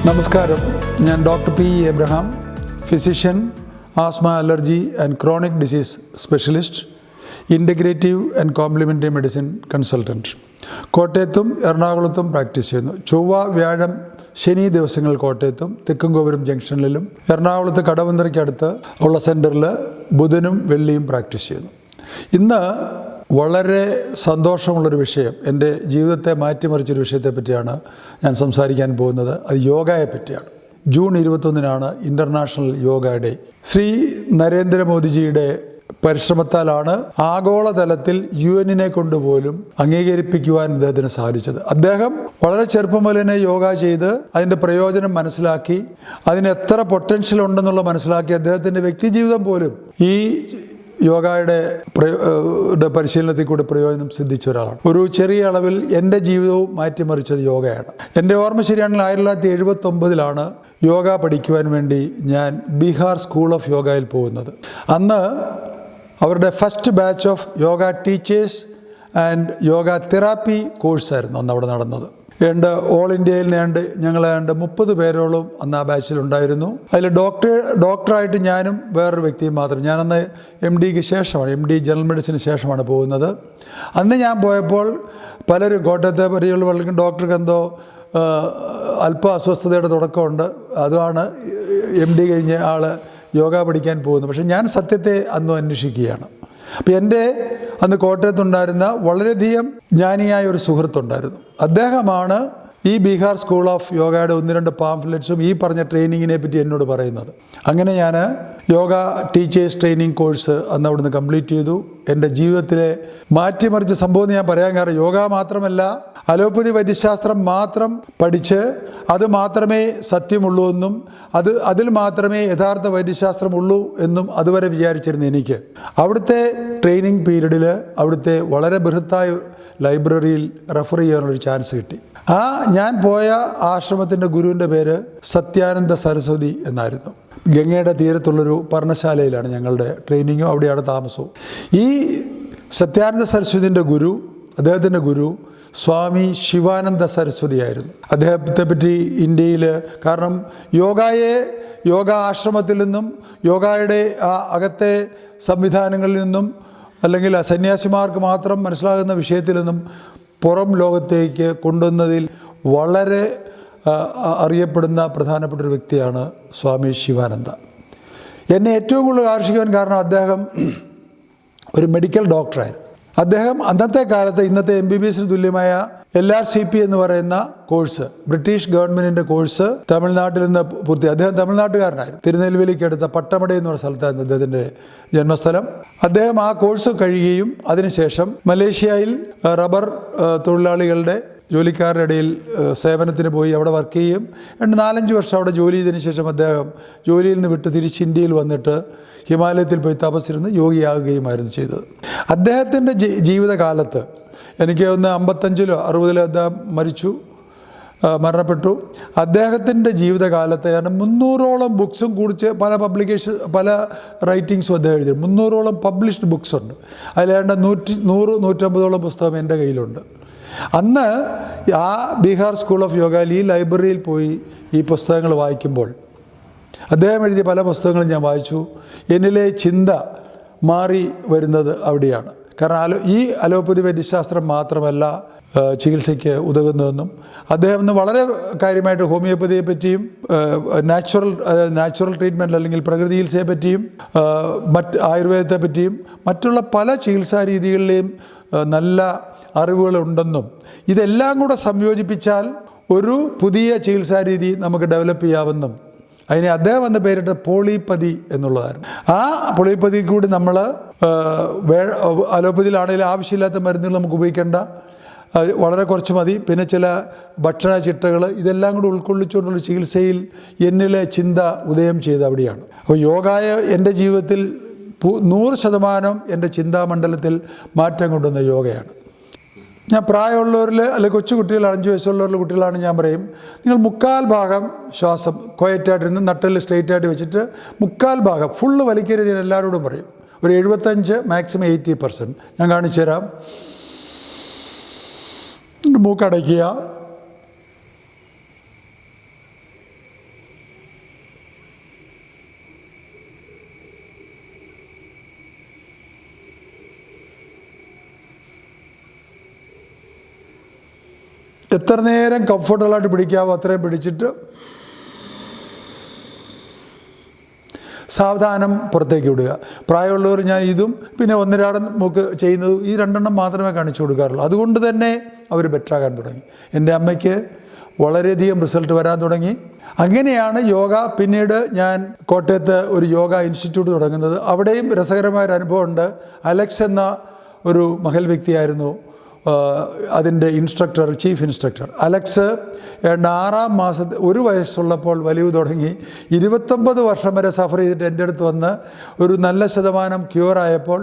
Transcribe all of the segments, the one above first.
നമസ്കാരം, ഞാൻ doctor P Abraham, physician, asthma, allergy and chronic disease specialist, integrative and complimentary medicine consultant. കോട്ടയത്തും എറണാകുളത്തും practice ചെയ്യുന്നു. ചൊവ്വ, വ്യാഴം, ശനി ദിവസങ്ങൾ കോട്ടയത്തും തെക്കുംകോവൂരം ജംഗ്ഷനിലും എറണാകുളത്ത് കടവന്ത്രയ്ക്കടുത്ത് ഉള്ള സെൻറ്ററിൽ ബുധനും വെള്ളിയും പ്രാക്ടീസ് ചെയ്യുന്നു. ഇന്ന് വളരെ സന്തോഷമുള്ളൊരു വിഷയം, എൻ്റെ ജീവിതത്തെ മാറ്റിമറിച്ചൊരു വിഷയത്തെ പറ്റിയാണ് ഞാൻ സംസാരിക്കാൻ പോകുന്നത്. അത് യോഗയെ പറ്റിയാണ്. June 21 international Yoga day. Shri നരേന്ദ്രമോദിജിയുടെ പരിശ്രമത്താലാണ് ആഗോളതലത്തിൽ UN കൊണ്ടുപോലും അംഗീകരിപ്പിക്കുവാൻ അദ്ദേഹത്തിന് സാധിച്ചത്. അദ്ദേഹം വളരെ ചെറുപ്പം മുതൽ തന്നെ യോഗ ചെയ്ത് അതിൻ്റെ പ്രയോജനം മനസ്സിലാക്കി, അതിന് എത്ര പൊട്ടൻഷ്യൽ ഉണ്ടെന്നുള്ള മനസ്സിലാക്കി അദ്ദേഹത്തിൻ്റെ വ്യക്തിജീവിതം പോലും ഈ യോഗയുടെ പരിശീലനത്തിൽ കൂടി പ്രയോജനം സിദ്ധിച്ച ഒരാളാണ്. ഒരു ചെറിയ അളവിൽ എൻ്റെ ജീവിതവും മാറ്റിമറിച്ചത് യോഗയാണ്. എൻ്റെ ഓർമ്മ ശരിയാണെങ്കിൽ 1979 യോഗ പഠിക്കുവാൻ വേണ്ടി ഞാൻ ബീഹാർ സ്കൂൾ ഓഫ് യോഗയിൽ പോകുന്നത്. അന്ന് അവരുടെ first batch of yoga teachers and yoga therapy കോഴ്സായിരുന്നു അന്ന് അവിടെ നടന്നത്. ഓൾ ഇന്ത്യയിൽ ഞങ്ങൾ 30 പേരോളം അന്ന് ആ ബാച്ചിലുണ്ടായിരുന്നു. അതിൽ ഡോക്ടറായിട്ട് ഞാനും വേറൊരു വ്യക്തിയും മാത്രം. ഞാനന്ന് MD ജനറൽ മെഡിസിന് ശേഷമാണ് പോകുന്നത്. അന്ന് ഞാൻ പോയപ്പോൾ പലരും കോട്ടയത്തെ പരിചയമുള്ള പലർക്കും ഡോക്ടർക്ക് എന്തോ അല്പ അസ്വസ്ഥതയുടെ തുടക്കമുണ്ട്, അതാണ് MD കഴിഞ്ഞ ആൾ യോഗ പഠിക്കാൻ പോകുന്നത്. പക്ഷേ ഞാൻ സത്യത്തെ അന്ന് അന്വേഷിക്കുകയാണ്. അപ്പോൾ എൻ്റെ അന്ന് കോട്ടയത്തുണ്ടായിരുന്ന വളരെയധികം ജ്ഞാനിയായ ഒരു സുഹൃത്തുണ്ടായിരുന്നു. അദ്ദേഹമാണ് ഈ ബീഹാർ സ്കൂൾ ഓഫ് യോഗയുടെ 1-2 പാംഫ്ലെറ്റ്സും ഈ പറഞ്ഞ ട്രെയിനിങ്ങിനെ പറ്റി എന്നോട് പറയുന്നത്. അങ്ങനെ ഞാൻ യോഗ ടീച്ചേഴ്സ് ട്രെയിനിങ് കോഴ്സ് അന്ന് അവിടുന്ന് കംപ്ലീറ്റ് ചെയ്തു. എൻ്റെ ജീവിതത്തിലെ മാറ്റിമറിച്ച സംഭവം ഞാൻ പറയാൻ കാരണം, യോഗ മാത്രമല്ല, അലോപ്പതി വൈദ്യശാസ്ത്രം മാത്രം പഠിച്ച് അത് മാത്രമേ സത്യമുള്ളൂ എന്നും അതിൽ മാത്രമേ യഥാർത്ഥ വൈദ്യശാസ്ത്രമുള്ളൂ എന്നും അതുവരെ വിചാരിച്ചിരുന്ന എനിക്ക് അവിടുത്തെ ട്രെയിനിങ് പീരീഡിൽ അവിടുത്തെ വളരെ ബൃഹത്തായ ലൈബ്രറിയിൽ റെഫർ ചെയ്യാനുള്ളൊരു ചാൻസ് കിട്ടി. ഞാൻ പോയ ആശ്രമത്തിൻ്റെ ഗുരുവിൻ്റെ പേര് സത്യാനന്ദ സരസ്വതി എന്നായിരുന്നു. ഗംഗയുടെ തീരത്തുള്ളൊരു പർണശാലയിലാണ് ഞങ്ങളുടെ ട്രെയിനിങ്ങും, അവിടെയാണ് താമസവും. ഈ സത്യാനന്ദ സരസ്വതിൻ്റെ അദ്ദേഹത്തിൻ്റെ ഗുരു സ്വാമി ശിവാനന്ദ സരസ്വതി ആയിരുന്നു. അദ്ദേഹത്തെ പറ്റി ഇന്ത്യയിൽ, കാരണം യോഗ ആശ്രമത്തിൽ നിന്നും യോഗയുടെ അകത്തെ സംവിധാനങ്ങളിൽ നിന്നും അല്ലെങ്കിൽ സന്യാസിമാർക്ക് മാത്രം മനസ്സിലാകുന്ന വിഷയത്തിൽ നിന്നും പുറം ലോകത്തേക്ക് കൊണ്ടുവന്നതിൽ വളരെ അറിയപ്പെടുന്ന പ്രധാനപ്പെട്ട ഒരു വ്യക്തിയാണ് സ്വാമി ശിവാനന്ദ. എന്നെ ഏറ്റവും കൂടുതൽ ആകർഷിക്കുവാൻ കാരണം അദ്ദേഹം ഒരു മെഡിക്കൽ ഡോക്ടറായിരുന്നു. അദ്ദേഹം അന്നത്തെ കാലത്ത് ഇന്നത്തെ MBBSന് തുല്യമായ LRCP എന്ന് പറയുന്ന കോഴ്സ്, ബ്രിട്ടീഷ് ഗവൺമെൻറ്റിൻ്റെ കോഴ്സ് തമിഴ്നാട്ടിൽ നിന്ന് അദ്ദേഹം തമിഴ്നാട്ടുകാരനായിരുന്നു. തിരുനെൽവേലിക്കടുത്ത പട്ടമട എന്ന് പറയുന്ന സ്ഥലത്തായിരുന്നു അദ്ദേഹത്തിൻ്റെ ജന്മസ്ഥലം. അദ്ദേഹം ആ കോഴ്സ് കഴിയുകയും അതിനുശേഷം മലേഷ്യയിൽ റബ്ബർ തൊഴിലാളികളുടെ ജോലിക്കാരുടെ ഇടയിൽ സേവനത്തിന് പോയി അവിടെ വർക്ക് ചെയ്യും. 4-5 വർഷം അവിടെ ജോലി ചെയ്തതിന് ശേഷം അദ്ദേഹം ജോലിയിൽ നിന്ന് വിട്ട് തിരിച്ച് ഇന്ത്യയിൽ വന്നിട്ട് ഹിമാലയത്തിൽ പോയി തപസ്സിരുന്ന് യോഗിയാകുകയുമായിരുന്നു ചെയ്തത്. അദ്ദേഹത്തിൻ്റെ ജീവിതകാലത്ത് എനിക്ക് 55-ലോ 60-ലോ അദ്ദേഹം മരണപ്പെട്ടു. അദ്ദേഹത്തിൻ്റെ ജീവിതകാലത്ത് 300ഓളം ബുക്സും കുറിച്ച് പല റൈറ്റിങ്സും അദ്ദേഹം എഴുതി. 300ഓളം പബ്ലിഷ്ഡ് ബുക്സ് ഉണ്ട്. അതിലേണ്ട 100-150ഓളം പുസ്തകം എൻ്റെ കയ്യിലുണ്ട്. അന്ന് ആ ബീഹാർ സ്കൂൾ ഓഫ് യോഗയിൽ ഈ ലൈബ്രറിയിൽ പോയി ഈ പുസ്തകങ്ങൾ വായിക്കുമ്പോൾ അദ്ദേഹം എഴുതിയ പല പുസ്തകങ്ങളും ഞാൻ വായിച്ചു. എന്നിലെ ചിന്ത മാറി വരുന്നത് അവിടെയാണ്. കാരണം ഈ അലോപ്പതി വൈദ്യശാസ്ത്രം മാത്രമല്ല ചികിത്സയ്ക്ക് ഉതകുന്നതെന്നും അദ്ദേഹം ഇന്ന് വളരെ കാര്യമായിട്ട് ഹോമിയോപ്പതിയെ പറ്റിയും നാച്ചുറൽ ട്രീറ്റ്മെൻറ്റ് അല്ലെങ്കിൽ പ്രകൃതി ചികിത്സയെ പറ്റിയും ആയുർവേദത്തെ പറ്റിയും മറ്റുള്ള പല ചികിത്സാ രീതികളിലെയും നല്ല അറിവുകളുണ്ടെന്നും ഇതെല്ലാം കൂടെ സംയോജിപ്പിച്ചാൽ ഒരു പുതിയ ചികിത്സാ രീതി നമുക്ക് ഡെവലപ്പ് ചെയ്യാമെന്നും അതിനെ അദ്ദേഹം വന്ന പേരിട്ട് പോളിപ്പതി എന്നുള്ളതായിരുന്നു. ആ പോളിപ്പതി കൂടി നമ്മൾ അലോപ്പതിയിലാണെങ്കിലും ആവശ്യമില്ലാത്ത മരുന്നുകൾ നമുക്ക് ഉപയോഗിക്കേണ്ട, വളരെ കുറച്ച് മതി. പിന്നെ ചില ഭക്ഷണ ചിട്ടകൾ, ഇതെല്ലാം കൂടി ഉൾക്കൊള്ളിച്ചുകൊണ്ടുള്ള ചികിത്സയിൽ എന്നിലെ ചിന്ത ഉദയം ചെയ്ത് അവിടെയാണ്. അപ്പോൾ യോഗയെ എൻ്റെ ജീവിതത്തിൽ 100% എൻ്റെ ചിന്താമണ്ഡലത്തിൽ മാറ്റം കൊണ്ടുവന്ന യോഗയാണ്. ഞാൻ പ്രായമുള്ളവരിൽ അല്ലെങ്കിൽ കൊച്ചു കുട്ടികൾ 5 വയസ്സുള്ളവരുടെ കുട്ടികളാണ് ഞാൻ പറയും, നിങ്ങൾ 3/4 ഭാഗം ശ്വാസം ക്വയറ്റായിട്ടിരുന്ന് നട്ടിൽ സ്ട്രെയിറ്റായിട്ട് വെച്ചിട്ട് 3/4 ഭാഗം ഫുള്ള് വലിക്കരുത്. ഞാൻ എല്ലാവരോടും പറയും. ഒരു 75 മാക്സിമം 80%. ഞാൻ കാണിച്ചു തരാം. മൂക്കടയ്ക്കുക, എത്ര നേരം കംഫർട്ടബിളായിട്ട് പിടിക്കാവോ അത്രയും പിടിച്ചിട്ട് സാവധാനം പുറത്തേക്ക് വിടുക. പ്രായമുള്ളവർ ഞാൻ ഇതും പിന്നെ ഒന്നിരാടം നമുക്ക് ചെയ്യുന്നതും ഈ 2 മാത്രമേ കാണിച്ചു കൊടുക്കാറുള്ളൂ. അതുകൊണ്ട് തന്നെ അവർ ബെറ്ററാകാൻ തുടങ്ങി. എൻ്റെ അമ്മയ്ക്ക് വളരെയധികം റിസൾട്ട് വരാൻ തുടങ്ങി. അങ്ങനെയാണ് യോഗ. പിന്നീട് ഞാൻ കോട്ടയത്ത് ഒരു യോഗ ഇൻസ്റ്റിറ്റ്യൂട്ട് തുടങ്ങുന്നത്. അവിടെയും രസകരമായൊരു അനുഭവമുണ്ട്. അലക്സ് എന്ന ഒരു മഹൽ വ്യക്തിയായിരുന്നു അതിൻ്റെ ഇൻസ്ട്രക്ടർ, ചീഫ് ഇൻസ്ട്രക്ടർ. അലക്സ് 6-ാം മാസത്തിൽ 1 വയസ്സുള്ളപ്പോൾ വലിവ് തുടങ്ങി 29 വർഷം വരെ സഫർ ചെയ്തിട്ട് എൻ്റെ അടുത്ത് വന്ന് ഒരു നല്ല ശതമാനം ക്യൂറായപ്പോൾ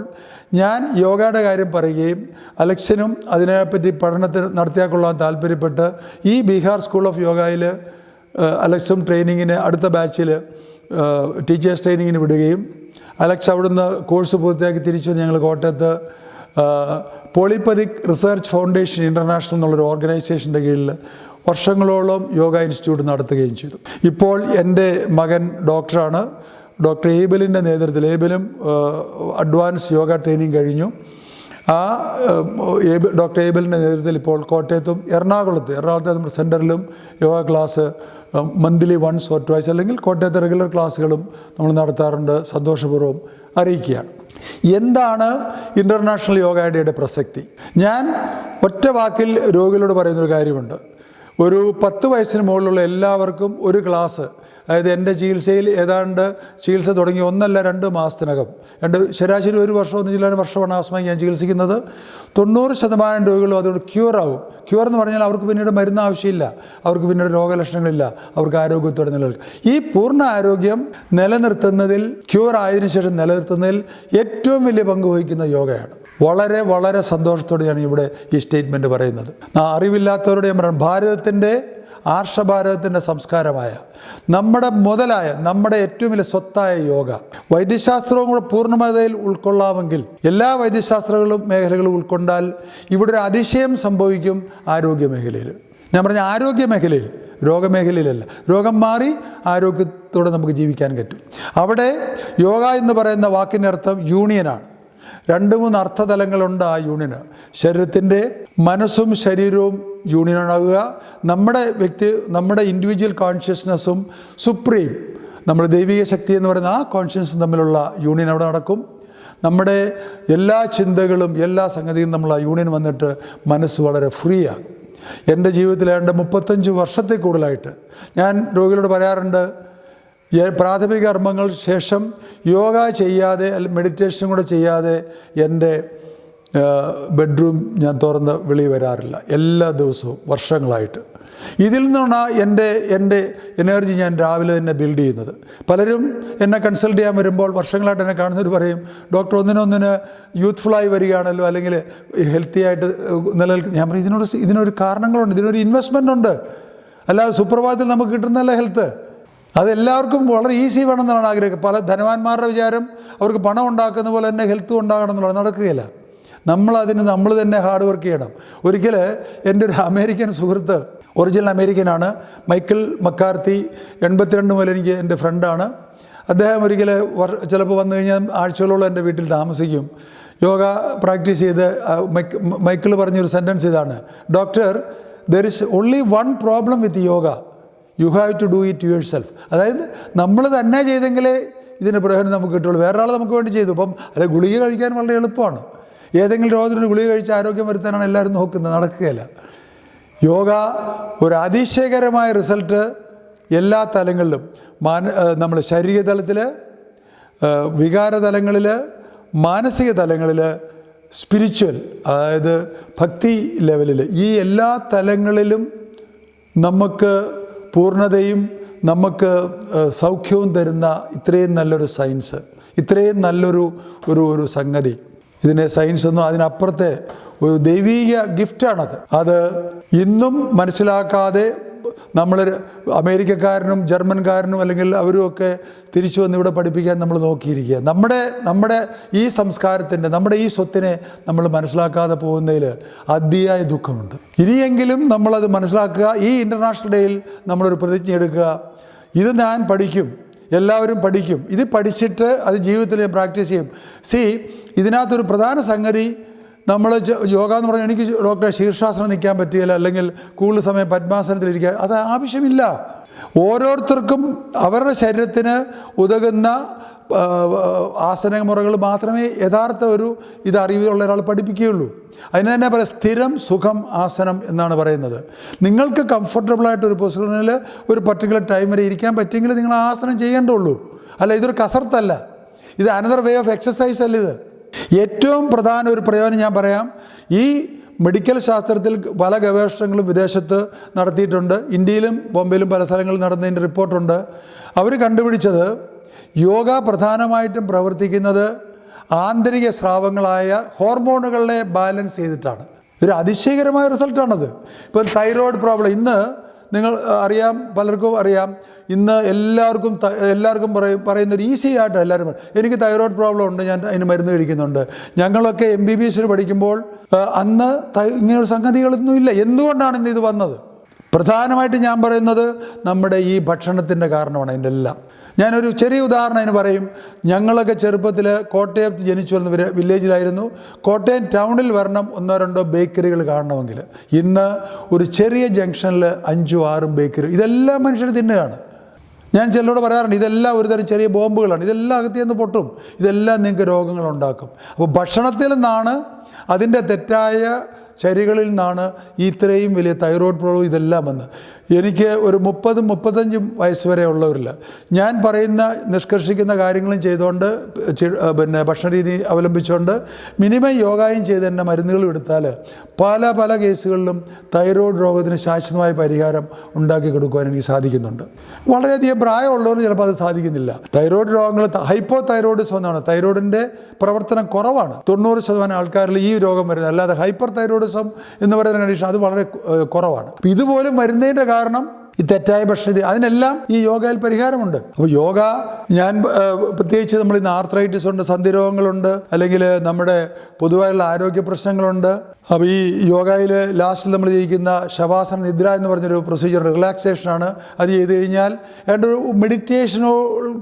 ഞാൻ യോഗയുടെ കാര്യം പറയുകയും അലക്സിനും അതിനെപ്പറ്റി പഠനത്തിൽ നടത്തിയാൽ കൊള്ളാൻ താല്പര്യപ്പെട്ട് ഈ ബീഹാർ സ്കൂൾ ഓഫ് യോഗയിൽ അലക്സും ട്രെയിനിങ്ങിന് അടുത്ത ബാച്ചിൽ ടീച്ചേഴ്സ് ട്രെയിനിങ്ങിന് വിടുകയും അലക്സ് അവിടുന്ന് കോഴ്സ് പൂർത്തിയാക്കി തിരിച്ചു വന്ന് ഞങ്ങൾ കോട്ടയത്ത് പോളിപ്പതിക് റിസർച്ച് ഫൗണ്ടേഷൻ ഇൻ്റർനാഷണൽ എന്നുള്ളൊരു ഓർഗനൈസേഷൻ്റെ കീഴിൽ വർഷങ്ങളോളം യോഗ ഇൻസ്റ്റിറ്റ്യൂട്ട് നടത്തുകയും ചെയ്തു. ഇപ്പോൾ എൻ്റെ മകൻ ഡോക്ടറാണ്. ഡോക്ടർ ഏബലിൻ്റെ നേതൃത്വത്തിൽ, ഏബലും അഡ്വാൻസ് യോഗ ട്രെയിനിങ് കഴിഞ്ഞു. ഡോക്ടർ ഏബലിൻ്റെ നേതൃത്വത്തിൽ ഇപ്പോൾ കോട്ടയത്തും എറണാകുളത്തെ നമ്മുടെ സെൻറ്ററിലും യോഗ ക്ലാസ് മന്ത്ലി 1 or 2 അല്ലെങ്കിൽ കോട്ടയത്തെ റെഗുലർ ക്ലാസ്സുകളും നമ്മൾ നടത്താറുണ്ട്. സന്തോഷപൂർവ്വം അറിയിക്കുകയാണ്. എന്താണ് ഇൻ്റർനാഷണൽ യോഗ ഡേയുടെ പ്രസക്തി? ഞാൻ ഒറ്റ വാക്കിൽ രോഗികളോട് പറയുന്നൊരു കാര്യമുണ്ട്. ഒരു 10 വയസ്സിന് മുകളിലുള്ള എല്ലാവർക്കും ഒരു ക്ലാസ്, അതായത് എൻ്റെ ചികിത്സയിൽ ഏതാണ്ട് ചികിത്സ തുടങ്ങി 1-2 മാസത്തിനകം, ശരാശരി 1 വർഷം 1 വർഷമാണ് ആസ്മയ്ക്ക് ഞാൻ ചികിത്സിക്കുന്നത്. 90% രോഗികളും അതുകൊണ്ട് ക്യൂറാവും. ക്യൂർ എന്ന് പറഞ്ഞാൽ അവർക്ക് പിന്നീട് മരുന്ന് ആവശ്യമില്ല, അവർക്ക് പിന്നീട് രോഗലക്ഷണങ്ങളില്ല, അവർക്ക് ആരോഗ്യത്തോടെ നിലനിൽക്കും. ഈ പൂർണ്ണ ആരോഗ്യം നിലനിർത്തുന്നതിൽ, ക്യൂർ ആയതിനു ശേഷം നിലനിർത്തുന്നതിൽ ഏറ്റവും വലിയ പങ്ക് വഹിക്കുന്ന യോഗയാണ്. വളരെ വളരെ സന്തോഷത്തോടെയാണ് ഇവിടെ ഈ സ്റ്റേറ്റ്മെൻറ്റ് പറയുന്നത്. അറിവില്ലാത്തവരുടെ ഞാൻ പറയണം, ഭാരതത്തിൻ്റെ ആർഷഭാരതത്തിൻ്റെ സംസ്കാരമായ നമ്മുടെ മുതലായ നമ്മുടെ ഏറ്റവും വലിയ സ്വത്തായ യോഗ, വൈദ്യശാസ്ത്രവും കൂടെ പൂർണ്ണമതയിൽ ഉൾക്കൊള്ളാമെങ്കിൽ, എല്ലാ വൈദ്യശാസ്ത്രങ്ങളും മേഖലകളും ഉൾക്കൊണ്ടാൽ ഇവിടെ ഒരു അതിശയം സംഭവിക്കും ആരോഗ്യ മേഖലയിൽ. ഞാൻ പറഞ്ഞ ആരോഗ്യ മേഖലയിൽ, രോഗമേഖലയിലല്ല. രോഗം മാറി ആരോഗ്യത്തോടെ നമുക്ക് ജീവിക്കാൻ പറ്റും. അവിടെ യോഗ എന്ന് പറയുന്ന വാക്കിൻ്റെ അർത്ഥം യൂണിയനാണ്. 2-3 അർത്ഥതലങ്ങളുണ്ട് ആ യൂണിയന്. ശരീരത്തിൻ്റെ മനസ്സും ശരീരവും യൂണിയനാകുക, നമ്മുടെ ഇൻഡിവിജ്വൽ കോൺഷ്യസ്നെസ്സും സുപ്രീം നമ്മുടെ ദൈവിക ശക്തി എന്ന് പറയുന്ന ആ കോൺഷ്യസ്നസ് തമ്മിലുള്ള യൂണിയൻ അവിടെ നടക്കും. നമ്മുടെ എല്ലാ ചിന്തകളും എല്ലാ സംഗതിയും നമ്മൾ ആ യൂണിയൻ വന്നിട്ട് മനസ്സ് വളരെ ഫ്രീ ആകും. എൻ്റെ ജീവിതത്തിൽ ഏതാണ്ട് 35 വർഷത്തിൽ കൂടുതലായിട്ട് ഞാൻ രോഗികളോട് പറയാറുണ്ട്, പ്രാഥമിക കർമ്മങ്ങൾ ശേഷം യോഗ ചെയ്യാതെ അല്ലെങ്കിൽ മെഡിറ്റേഷനും കൂടെ ചെയ്യാതെ എൻ്റെ ബെഡ്റൂം ഞാൻ തുറന്ന് വെളിയിൽ വരാറില്ല. എല്ലാ ദിവസവും വർഷങ്ങളായിട്ട്. ഇതിൽ നിന്നാണ് എൻ്റെ എനർജി ഞാൻ രാവിലെ തന്നെ ബിൽഡ് ചെയ്യുന്നത്. പലരും എന്നെ കൺസൾട്ട് ചെയ്യാൻ വരുമ്പോൾ വർഷങ്ങളായിട്ട് എന്നെ കാണുന്നവർ പറയും, ഡോക്ടർ ഒന്നിനൊന്നിന് യൂത്ത്ഫുള്ളായി വരികയാണല്ലോ, അല്ലെങ്കിൽ ഹെൽത്തി ആയിട്ട് നിലനിൽക്കും. ഞാൻ പറയും, ഇതിനൊരു കാരണങ്ങളുണ്ട്, ഇതിനൊരു ഇൻവെസ്റ്റ്മെൻ്റ് ഉണ്ട്. അല്ലാതെ സുപ്രഭാതത്തിൽ നമുക്ക് കിട്ടുന്നതല്ല ഹെൽത്ത്. അതെല്ലാവർക്കും വളരെ ഈസി വേണമെന്നാണ് ആഗ്രഹം. പല ധനവാന്മാരുടെ വിചാരം അവർക്ക് പണം ഉണ്ടാക്കുന്ന പോലെ തന്നെ ഹെൽത്തും ഉണ്ടാകണം എന്നുള്ളത് നടക്കുകയില്ല. നമ്മൾ തന്നെ ഹാർഡ് വർക്ക് ചെയ്യണം. ഒരിക്കൽ എൻ്റെ ഒരു അമേരിക്കൻ സുഹൃത്ത്, ഒറിജിനൽ അമേരിക്കനാണ്, മൈക്കിൾ മക്കാർത്തി, 82 മുതൽ എനിക്ക് എൻ്റെ ഫ്രണ്ടാണ്. അദ്ദേഹം ഒരിക്കൽ ചിലപ്പോൾ വന്നു കഴിഞ്ഞാൽ ആഴ്ചകളോളം എൻ്റെ വീട്ടിൽ താമസിക്കും. യോഗ പ്രാക്ടീസ് ചെയ്ത് മൈക്കിൾ പറഞ്ഞൊരു സെൻറ്റൻസ് ഇതാണ്, doctor, there is only 1 problem with yoga, you have to do it yourself. അതായത് നമ്മൾ തന്നെ ചെയ്തെങ്കിലേ ഇതിൻ്റെ പ്രയോജനം നമുക്ക് കിട്ടുള്ളൂ. വേറൊരാൾ നമുക്ക് വേണ്ടി ചെയ്തു. അപ്പം അല്ലെ, ഗുളിക കഴിക്കാൻ വളരെ എളുപ്പമാണ്. ഏതെങ്കിലും രോഗത്തിനൊരു ഗുളിക കഴിച്ച് ആരോഗ്യം വരുത്താനാണ് എല്ലാവരും നോക്കുന്നത്, നടക്കുകയില്ല. യോഗ ഒരു അതിശയകരമായ റിസൾട്ട് എല്ലാ തലങ്ങളിലും, നമ്മൾ ശാരീരിക തലത്തിൽ, വികാരതലങ്ങളിൽ, മാനസിക തലങ്ങളിൽ, സ്പിരിച്വൽ അതായത് ഭക്തി ലെവലിൽ, ഈ എല്ലാ തലങ്ങളിലും നമുക്ക് പൂർണ്ണതയും നമുക്ക് സൗഖ്യവും തരുന്ന ഇത്രയും നല്ലൊരു സയൻസ്, ഇത്രയും നല്ലൊരു ഒരു സംഗതി, ഇതിനെ സയൻസ് ഒന്നും അതിനപ്പുറത്തെ ഒരു ദൈവീക ഗിഫ്റ്റാണത്. അത് ഇന്നും മനസ്സിലാക്കാതെ നമ്മൾ അമേരിക്കക്കാരനും ജർമ്മൻകാരനും അല്ലെങ്കിൽ അവരുമൊക്കെ തിരിച്ചു വന്ന് ഇവിടെ പഠിപ്പിക്കാൻ നമ്മൾ നോക്കിയിരിക്കുക. നമ്മുടെ ഈ സംസ്കാരത്തിൻ്റെ, നമ്മുടെ ഈ സ്വത്തിനെ നമ്മൾ മനസ്സിലാക്കാതെ പോകുന്നതിൽ അതിയായ ദുഃഖമുണ്ട്. ഇനിയെങ്കിലും നമ്മളത് മനസ്സിലാക്കുക. ഈ ഇൻ്റർനാഷണൽ ഡേയിൽ നമ്മളൊരു പ്രതിജ്ഞ എടുക്കുക, ഇത് ഞാൻ പഠിക്കും, എല്ലാവരും പഠിക്കും, ഇത് പഠിച്ചിട്ട് അത് ജീവിതത്തിൽ ഞാൻ പ്രാക്ടീസ് ചെയ്യും. ഇതിനകത്തൊരു പ്രധാന സംഗതി നമ്മൾ യോഗ എന്ന് പറഞ്ഞാൽ എനിക്ക് ഡോക്ടറെ ശീർഷാസനം നിൽക്കാൻ പറ്റുകയില്ല, അല്ലെങ്കിൽ കൂടുതൽ സമയം പദ്മാസനത്തിലിരിക്കുക, അത് ആവശ്യമില്ല. ഓരോരുത്തർക്കും അവരുടെ ശരീരത്തിന് ഉതകുന്ന ആസനമുറകൾ മാത്രമേ യഥാർത്ഥ ഇത് അറിവുള്ള ഒരാൾ പഠിപ്പിക്കുകയുള്ളൂ. അതിന് തന്നെ പറയാം സ്ഥിരം സുഖം ആസനം എന്നാണ് പറയുന്നത്. നിങ്ങൾക്ക് കംഫർട്ടബിളായിട്ടൊരു പൊസിഷനിൽ ഒരു പർട്ടിക്കുലർ ടൈം വരെ ഇരിക്കാൻ പറ്റുമെങ്കിൽ നിങ്ങൾ ആസനം ചെയ്യേണ്ടുള്ളൂ. അല്ല, ഇതൊരു കസർത്തല്ല, ഇത് അനദർ വേ ഓഫ് എക്സസൈസ് അല്ല. ഇത് ഏറ്റവും പ്രധാന ഒരു പ്രയോജനം ഞാൻ പറയാം. ഈ മെഡിക്കൽ ശാസ്ത്രത്തിൽ പല ഗവേഷണങ്ങളും വിദേശത്ത് നടത്തിയിട്ടുണ്ട്. ഇന്ത്യയിലും ബോംബെയിലും പല സ്ഥലങ്ങളിൽ നടന്നതിൻ്റെ റിപ്പോർട്ടുണ്ട്. അവർ കണ്ടുപിടിച്ചത് യോഗ പ്രധാനമായിട്ടും പ്രവർത്തിക്കുന്നത് ആന്തരിക സ്രാവങ്ങളായ ഹോർമോണുകളെ ബാലൻസ് ചെയ്തിട്ടാണ്. ഒരു അതിശയകരമായ റിസൾട്ടാണത്. ഇപ്പം തൈറോയ്ഡ് പ്രോബ്ലം ഇന്ന് നിങ്ങൾ അറിയാം, പലർക്കും അറിയാം. ഇന്ന് എല്ലാവർക്കും പറയുന്നൊരു ഈസി ആയിട്ട് എല്ലാവരും എനിക്ക് തൈറോയ്ഡ് പ്രോബ്ലം ഉണ്ട്, ഞാൻ അതിന് മരുന്ന് കഴിക്കുന്നുണ്ട്. ഞങ്ങളൊക്കെ MBBS പഠിക്കുമ്പോൾ അന്ന് ഇങ്ങനെയൊരു സംഗതികളൊന്നും ഇല്ല. എന്തുകൊണ്ടാണ് ഇന്ന് ഇത് വന്നത്? പ്രധാനമായിട്ട് ഞാൻ പറയുന്നത് നമ്മുടെ ഈ ഭക്ഷണത്തിൻ്റെ കാരണമാണ് ഇതിൻ്റെ എല്ലാം. ഞാനൊരു ചെറിയ ഉദാഹരണം അതിന് പറയും. ഞങ്ങളൊക്കെ ചെറുപ്പത്തിൽ കോട്ടയത്ത് ജനിച്ചു വന്ന വില്ലേജിലായിരുന്നു. കോട്ടയം ടൗണിൽ വരണം 1-2 ബേക്കറികൾ കാണണമെങ്കിൽ. ഇന്ന് ഒരു ചെറിയ ജംഗ്ഷനിൽ 5-6 ബേക്കറി. ഇതെല്ലാം മനുഷ്യർ തിന്നുകയാണ്. ഞാൻ ചിലരോട് പറയാറുണ്ട്, ഇതെല്ലാം ഒരുതരം ചെറിയ ബോംബുകളാണ്, ഇതെല്ലാം അകത്തിന്ന് പൊട്ടും, ഇതെല്ലാം നിങ്ങൾക്ക് രോഗങ്ങളുണ്ടാക്കും. അപ്പോൾ ഭക്ഷണത്തിൽ നിന്നാണ്, അതിൻ്റെ തെറ്റായ ശരികളിൽ നിന്നാണ് ഇത്രയും വലിയ തൈറോയ്ഡ് പ്രോബ്ലം ഇതെല്ലാം വന്ന്. എനിക്ക് ഒരു 30-35 വയസ്സ് വരെ ഉള്ളവരില്ല. ഞാൻ പറയുന്ന നിഷ്കർഷിക്കുന്ന കാര്യങ്ങളും ചെയ്തുകൊണ്ട് ഭക്ഷണരീതി അവലംബിച്ചുകൊണ്ട് മിനിമം യോഗയും ചെയ്ത് തന്നെ മരുന്നുകൾ എടുത്താൽ പല കേസുകളിലും തൈറോയ്ഡ് രോഗത്തിന് ശാശ്വതമായ പരിഹാരം ഉണ്ടാക്കി കൊടുക്കുവാൻ എനിക്ക് സാധിക്കുന്നുണ്ട്. വളരെയധികം പ്രായമുള്ളവർ ചിലപ്പോൾ അത് സാധിക്കുന്നില്ല. തൈറോയ്ഡ് രോഗങ്ങൾ ഹൈപ്പോ തൈറോയിഡിസം എന്നാണ്. തൈറോയിഡിൻ്റെ പ്രവർത്തനം കുറവാണ് 90% ആൾക്കാരിൽ ഈ രോഗം വരുന്നത്. അല്ലാതെ ഹൈപ്പർ തൈറോയിഡിസം എന്ന് പറയുന്ന കണ്ടീഷൻ അത് വളരെ കുറവാണ്. ഇതുപോലും വരുന്നതിൻ്റെ കാരണം ഈ തെറ്റായ ഭക്ഷണരീതി, അതിനെല്ലാം ഈ യോഗയിൽ പരിഹാരമുണ്ട്. അപ്പോൾ യോഗ ഞാൻ പ്രത്യേകിച്ച് നമ്മൾ ഇന്ന് ആർത്രൈറ്റിസ് ഉണ്ട്, സന്ധിരോഗങ്ങളുണ്ട്, അല്ലെങ്കിൽ നമ്മുടെ പൊതുവായുള്ള ആരോഗ്യ പ്രശ്നങ്ങളുണ്ട്. അപ്പോൾ ഈ യോഗയിൽ ലാസ്റ്റിൽ നമ്മൾ ചെയ്യിക്കുന്ന ശവാസന നിദ്ര എന്ന് പറഞ്ഞൊരു പ്രൊസീജിയർ, റിലാക്സേഷനാണ്. അത് ചെയ്ത് കഴിഞ്ഞാൽ ഒരു മെഡിറ്റേഷനോ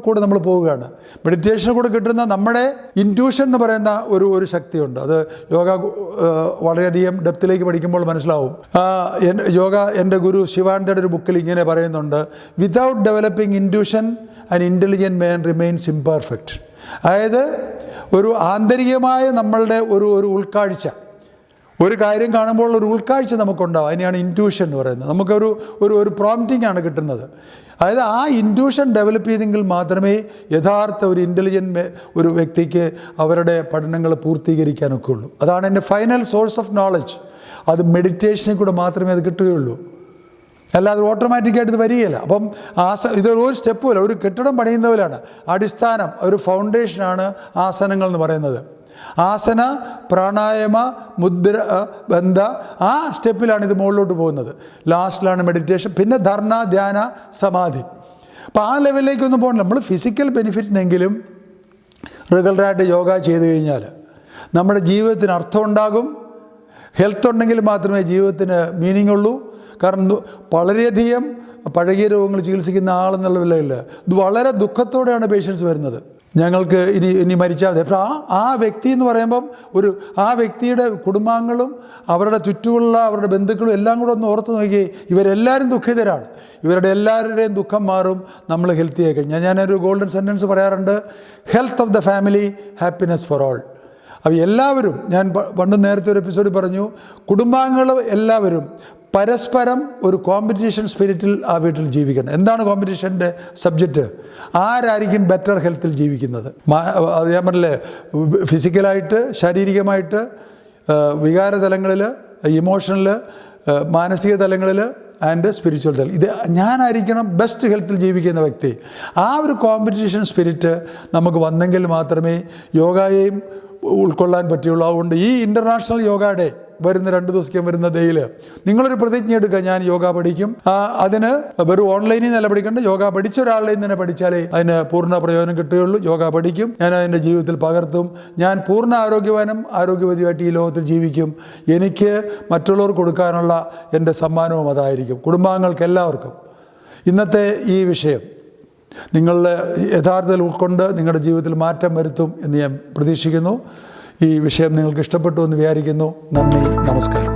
കൂടെ നമ്മൾ പോവുകയാണ്. മെഡിറ്റേഷനിൽ കൂടെ കിട്ടുന്ന നമ്മുടെ ഇൻറ്റ്യൂഷൻ എന്ന് പറയുന്ന ഒരു ശക്തിയുണ്ട്. അത് യോഗ വളരെയധികം ഡെപ്തിലേക്ക് പഠിക്കുമ്പോൾ മനസ്സിലാവും. യോഗ എൻ്റെ ഗുരു ശിവാനന്ദയുടെ ഒരു ബുക്കിൽ ഇങ്ങനെ പറയുന്നുണ്ട്, without developing intuition an intelligent man remains imperfect. അതായത് ഒരു ആന്തരികമായ നമ്മളുടെ ഒരു ഉൾക്കാഴ്ച, ഒരു കാര്യം കാണുമ്പോൾ ഒരു ഉൾക്കാഴ്ച നമുക്കുണ്ടാവും. അതിനെയാണ് ഇൻറ്റ്യൂഷൻ എന്ന് പറയുന്നത്. നമുക്കൊരു പ്രോംപ്റ്റിംഗ് ആണ് കിട്ടുന്നത്. അതായത് ആ ഇൻറ്റ്യൂഷൻ ഡെവലപ്പ് ചെയ്തെങ്കിൽ മാത്രമേ യഥാർത്ഥ ഒരു ഇൻ്റലിജൻറ്റ് ഒരു വ്യക്തിക്ക് അവരുടെ പഠനങ്ങൾ പൂർത്തീകരിക്കാനൊക്കെ ഉള്ളൂ. അതാണ് എൻ്റെ ഫൈനൽ സോഴ്സ് ഓഫ് നോളജ്. അത് മെഡിറ്റേഷനിൽ കൂടെ മാത്രമേ അത് കിട്ടുകയുള്ളൂ, അല്ലാതെ ഓട്ടോമാറ്റിക്കായിട്ട് ഇത് വരികയില്ല. അപ്പം ഇതൊരു സ്റ്റെപ്പ് പോലെ, ഒരു കെട്ടിടം പണിയുന്ന പോലെയാണ്. അടിസ്ഥാനം, ഒരു ഫൗണ്ടേഷനാണ് ആസനങ്ങൾ എന്ന് പറയുന്നത്. ആസന, പ്രാണായാമ, മുദ്ര, ബന്ധ, ആ സ്റ്റെപ്പിലാണ് ഇത് മുകളിലോട്ട് പോകുന്നത്. ലാസ്റ്റിലാണ് മെഡിറ്റേഷൻ, പിന്നെ ധർണ, ധ്യാന, സമാധി. അപ്പോൾ ആ ലെവലിലേക്കൊന്നും പോകണം. നമ്മൾ ഫിസിക്കൽ ബെനിഫിറ്റിനെങ്കിലും റെഗുലറായിട്ട് യോഗ ചെയ്ത് കഴിഞ്ഞാൽ നമ്മുടെ ജീവിതത്തിന് അർത്ഥം ഉണ്ടാകും. ഹെൽത്ത് ഉണ്ടെങ്കിൽ മാത്രമേ ജീവിതത്തിന് മീനിങ് ഉള്ളൂ. കാരണം വളരെയധികം പഴകിയ രോഗങ്ങൾ ചികിത്സിക്കുന്ന ആളെന്നുള്ള വിലയില്ല. ഇത് വളരെ ദുഃഖത്തോടെയാണ് പേഷ്യൻസ് വരുന്നത്. ഞങ്ങൾക്ക് ഇനി മരിച്ചാൽ മതി. അപ്പോൾ ആ വ്യക്തി എന്ന് പറയുമ്പം ആ വ്യക്തിയുടെ കുടുംബാംഗങ്ങളും അവരുടെ ചുറ്റുമുള്ള അവരുടെ ബന്ധുക്കളും എല്ലാം കൂടെ ഒന്ന് ഓർത്ത് നോക്കി, ഇവരെല്ലാവരും ദുഃഖിതരാണ്. ഇവരുടെ എല്ലാവരുടെയും ദുഃഖം മാറും നമ്മൾ ഹെൽത്തി ആയി കഴിഞ്ഞാൽ. ഞാനൊരു ഗോൾഡൻ സെൻറ്റൻസ് പറയാറുണ്ട്, health of the family, happiness for all. അപ്പോൾ എല്ലാവരും, ഞാൻ പണ്ട് നേരത്തെ ഒരു എപ്പിസോഡിൽ പറഞ്ഞു, കുടുംബാംഗങ്ങൾ എല്ലാവരും പരസ്പരം ഒരു കോമ്പറ്റീഷൻ സ്പിരിറ്റിൽ ആ വീട്ടിൽ ജീവിക്കണം. എന്താണ് കോമ്പറ്റീഷൻ്റെ സബ്ജക്റ്റ്? ആരായിരിക്കും ബെറ്റർ ഹെൽത്തിൽ ജീവിക്കുന്നത്? അത് ഞാൻ പറഞ്ഞില്ലേ, ഫിസിക്കലായിട്ട്, ശാരീരികമായിട്ട്, വികാര തലങ്ങളിൽ, ഇമോഷണൽ, മാനസിക തലങ്ങളിൽ ആൻഡ് സ്പിരിച്വൽ തലം. ഇത് ഞാനായിരിക്കണം ബെസ്റ്റ് ഹെൽത്തിൽ ജീവിക്കുന്ന വ്യക്തി. ആ ഒരു കോമ്പറ്റീഷൻ സ്പിരിറ്റ് നമുക്ക് വന്നെങ്കിൽ മാത്രമേ യോഗയെയും ഉൾക്കൊള്ളാൻ പറ്റുള്ളൂ. അതുകൊണ്ട് ഈ ഇൻ്റർനാഷണൽ യോഗ ഡേ വരുന്ന 2 ദിവസം വരുന്ന ഡേയിൽ നിങ്ങളൊരു പ്രതിജ്ഞ എടുക്കുക, ഞാൻ യോഗ പഠിക്കും. അതിന് വെറും ഓൺലൈനിൽ നിന്നല്ല പഠിക്കേണ്ട, യോഗ പഠിച്ച ഒരാളുടെ തന്നെ പഠിച്ചാലേ അതിന് പൂർണ്ണ പ്രയോജനം കിട്ടുകയുള്ളൂ. യോഗ പഠിക്കും, ഞാൻ അതിൻ്റെ ജീവിതത്തിൽ പകർത്തും. ഞാൻ പൂർണ്ണ ആരോഗ്യവാനും ആരോഗ്യവതിയായിട്ട് ഈ ലോകത്തിൽ ജീവിക്കും. എനിക്ക് മറ്റുള്ളവർക്ക് കൊടുക്കാനുള്ള എൻ്റെ സമ്മാനവും അതായിരിക്കും, കുടുംബാംഗങ്ങൾക്ക് എല്ലാവർക്കും. ഇന്നത്തെ ഈ വിഷയം നിങ്ങളുടെ യഥാർത്ഥത്തിൽ ഉൾക്കൊണ്ട് നിങ്ങളുടെ ജീവിതത്തിൽ മാറ്റം വരുത്തും എന്ന് ഞാൻ പ്രതീക്ഷിക്കുന്നു. ഈ വിഷയം നിങ്ങൾക്ക് ഇഷ്ടപ്പെട്ടു എന്ന് വിചാരിക്കുന്നു. നന്ദി, നമസ്കാരം.